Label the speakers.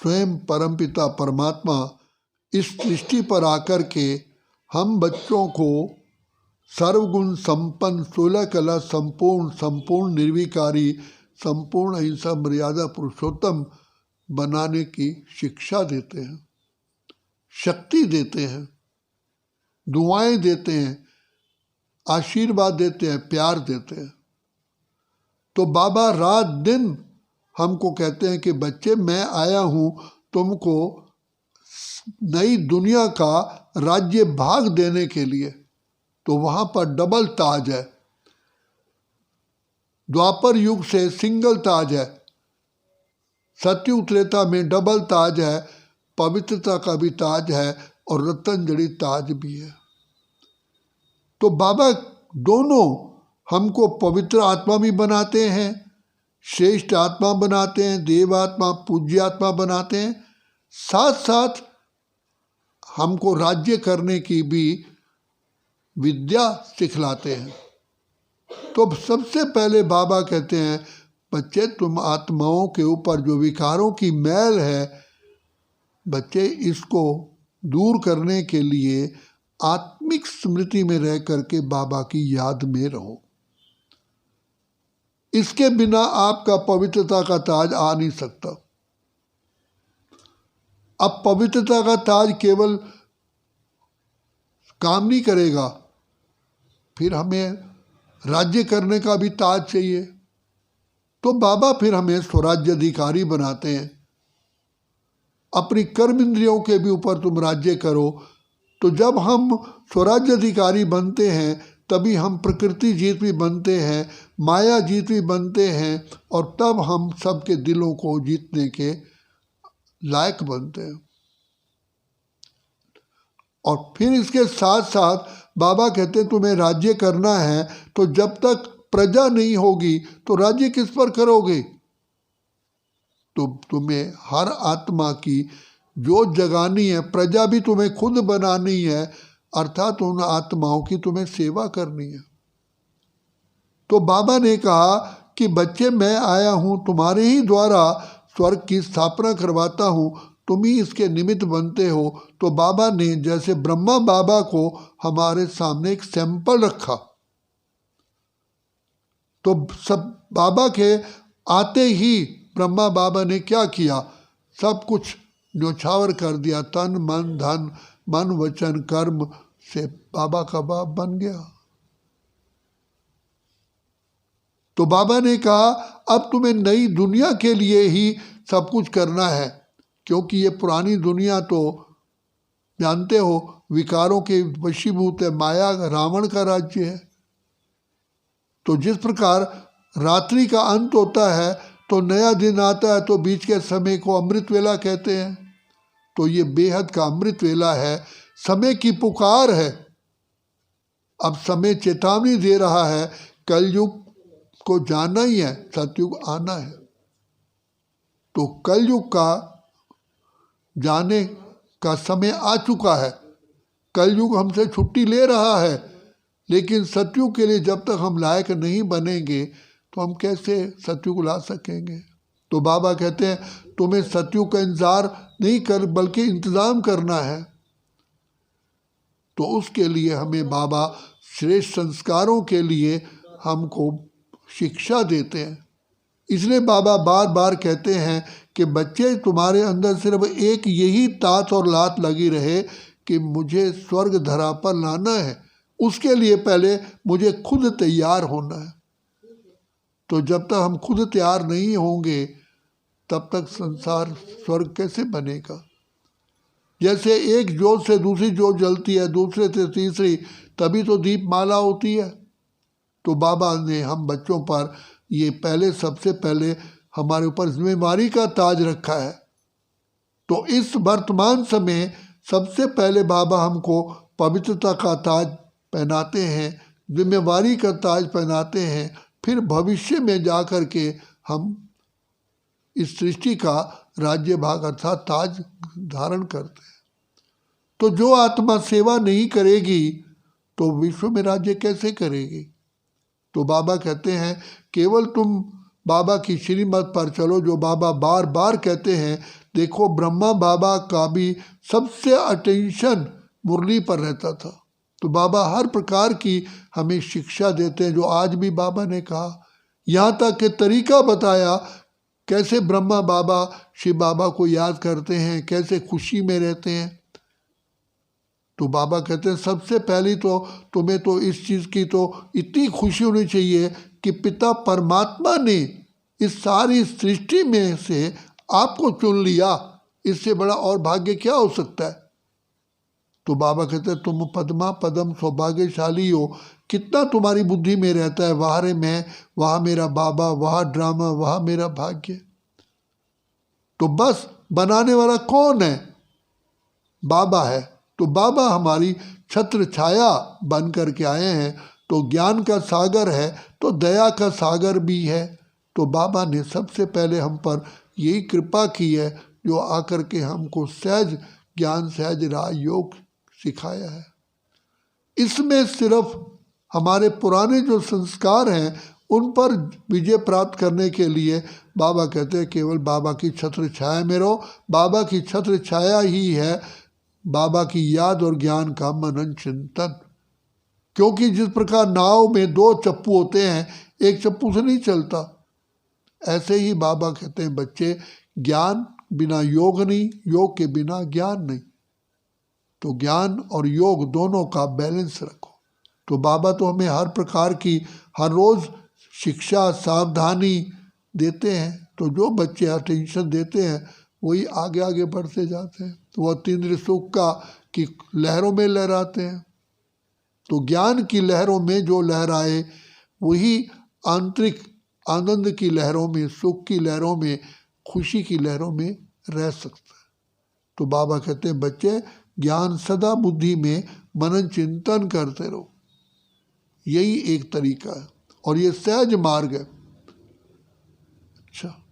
Speaker 1: स्वयं परमपिता परमात्मा इस सृष्टि पर आकर के हम बच्चों को सर्वगुण संपन्न 16 कला संपूर्ण निर्विकारी संपूर्ण अहिंसा मर्यादा पुरुषोत्तम बनाने की शिक्षा देते हैं, शक्ति देते हैं, दुआएं देते हैं, आशीर्वाद देते हैं, प्यार देते हैं। तो बाबा रात दिन हमको कहते हैं कि बच्चे मैं आया हूँ तुमको नई दुनिया का राज्य भाग देने के लिए। तो वहाँ पर डबल ताज है, द्वापर युग से सिंगल ताज है, सतयुग त्रेता में डबल ताज है, पवित्रता का भी ताज है और रतन जड़ित ताज भी है। तो बाबा दोनों हमको पवित्र आत्मा भी बनाते हैं, श्रेष्ठ आत्मा बनाते हैं, देव आत्मा पूज्य आत्मा बनाते हैं, साथ साथ हमको राज्य करने की भी विद्या सिखलाते हैं। तो सबसे पहले बाबा कहते हैं बच्चे तुम आत्माओं के ऊपर जो विकारों की मैल है बच्चे इसको दूर करने के लिए आत्मिक स्मृति में रह करके बाबा की याद में रहो। इसके बिना आपका पवित्रता का ताज आ नहीं सकता। अब पवित्रता का ताज केवल काम नहीं करेगा, फिर हमें राज्य करने का भी ताज चाहिए। तो बाबा फिर हमें स्वराज्य अधिकारी बनाते हैं। अपनी कर्म इंद्रियों के भी ऊपर तुम राज्य करो। तो जब हम स्वराज्य अधिकारी बनते हैं तभी हम प्रकृति जीत भी बनते हैं, माया जीत भी बनते हैं और तब हम सबके दिलों को जीतने के लायक बनते हैं। और फिर इसके साथ साथ बाबा कहते हैं तुम्हें राज्य करना है तो जब तक प्रजा नहीं होगी तो राज्य किस पर करोगे। तो तुम्हें हर आत्मा की जोत जगानी है, प्रजा भी तुम्हें खुद बनानी है, अर्थात उन आत्माओं की तुम्हें सेवा करनी है। तो बाबा ने कहा कि बच्चे मैं आया हूँ तुम्हारे ही द्वारा स्वर्ग की स्थापना करवाता हूँ, तुम ही इसके निमित्त बनते हो। तो बाबा ने जैसे ब्रह्मा बाबा को हमारे सामने एक सैंपल रखा, तो सब बाबा के आते ही ब्रह्मा बाबा ने क्या किया, सब कुछ न्योछावर कर दिया। तन मन धन मन वचन कर्म से बाबा का बाप बन गया। तो बाबा ने कहा अब तुम्हें नई दुनिया के लिए ही सब कुछ करना है, क्योंकि ये पुरानी दुनिया तो जानते हो विकारों के वशीभूत है, माया रावण का राज्य है। तो जिस प्रकार रात्रि का अंत होता है तो नया दिन आता है, तो बीच के समय को अमृत वेला कहते हैं। तो ये बेहद का अमृत वेला है, समय की पुकार है। अब समय चेतावनी दे रहा है कलयुग को जाना ही है, सतयुग आना है। तो कलयुग का जाने का समय आ चुका है। कलयुग हमसे छुट्टी ले रहा है, लेकिन सतयुग के लिए जब तक हम लायक नहीं बनेंगे तो हम कैसे सतयुग ला सकेंगे। तो बाबा कहते हैं तुम्हें सतयुग का इंतजार नहीं कर बल्कि इंतजाम करना है। तो उसके लिए हमें बाबा श्रेष्ठ संस्कारों के लिए हमको शिक्षा देते हैं। इसलिए बाबा बार बार कहते हैं कि बच्चे तुम्हारे अंदर सिर्फ एक यही तात और लात लगी रहे कि मुझे स्वर्ग धरा पर लाना है, उसके लिए पहले मुझे खुद तैयार होना है। तो जब तक हम खुद तैयार नहीं होंगे तब तक संसार स्वर्ग कैसे बनेगा। जैसे एक जोत से दूसरी जोत जलती है, दूसरे से तीसरी, तभी तो दीपमाला होती है। तो बाबा ने हम बच्चों पर ये पहले सबसे पहले हमारे ऊपर जिम्मेवारी का ताज रखा है। तो इस वर्तमान समय सबसे पहले बाबा हमको पवित्रता का ताज पहनाते हैं, जिम्मेवारी का ताज पहनाते हैं, फिर भविष्य में जा कर के हम इस सृष्टि का राज्य भाग अर्थात ताज धारण करते हैं। तो जो आत्मा सेवा नहीं करेगी तो विश्व में राज्य कैसे करेगी। तो बाबा कहते हैं केवल तुम बाबा की श्रीमत पर चलो, जो बाबा बार बार कहते हैं, देखो ब्रह्मा बाबा का भी सबसे अटेंशन मुरली पर रहता था। तो बाबा हर प्रकार की हमें शिक्षा देते हैं, जो आज भी बाबा ने कहा। यहाँ तक कि तरीका बताया कैसे ब्रह्मा बाबा शिव बाबा को याद करते हैं, कैसे खुशी में रहते हैं। तो बाबा कहते हैं सबसे पहली तो तुम्हें तो इस चीज़ की तो इतनी खुशी होनी चाहिए कि पिता परमात्मा ने इस सारी सृष्टि में से आपको चुन लिया। इससे बड़ा और भाग्य क्या हो सकता है। तो बाबा कहते हैं तुम पद्मा पदम सौभाग्यशाली हो। कितना तुम्हारी बुद्धि में रहता है, वहाँ रे मैं, वहाँ मेरा बाबा, वहाँ ड्रामा, वहाँ मेरा भाग्य। तो बस बनाने वाला कौन है? बाबा है। तो बाबा हमारी छत्र छाया बन करके आए हैं। तो ज्ञान का सागर है तो दया का सागर भी है। तो बाबा ने सबसे पहले हम पर यही कृपा की है, जो आकर के हमको सहज ज्ञान सहज राजयोग सिखाया है। इसमें सिर्फ हमारे पुराने जो संस्कार हैं उन पर विजय प्राप्त करने के लिए बाबा कहते हैं केवल बाबा की छत्र छाया में रहो। बाबा की छत्र छाया ही है बाबा की याद और ज्ञान का मनन चिंतन। क्योंकि जिस प्रकार नाव में दो चप्पू होते हैं, एक चप्पू से नहीं चलता, ऐसे ही बाबा कहते हैं बच्चे ज्ञान बिना योग नहीं, योग के बिना ज्ञान नहीं। तो ज्ञान और योग दोनों का बैलेंस रखो। तो बाबा तो हमें हर प्रकार की हर रोज़ शिक्षा सावधानी देते हैं। तो जो बच्चे अटेंशन देते हैं वही आगे आगे बढ़ते जाते हैं। तो वह तीव्र सुख का की लहरों में लहराते हैं। तो ज्ञान की लहरों में जो लहराए वही आंतरिक आनंद की लहरों में, सुख की लहरों में, खुशी की लहरों में रह सकता है। तो बाबा कहते हैं बच्चे ज्ञान सदा बुद्धि में मनन चिंतन करते रहो। यही एक तरीका है और ये सहज मार्ग है। अच्छा।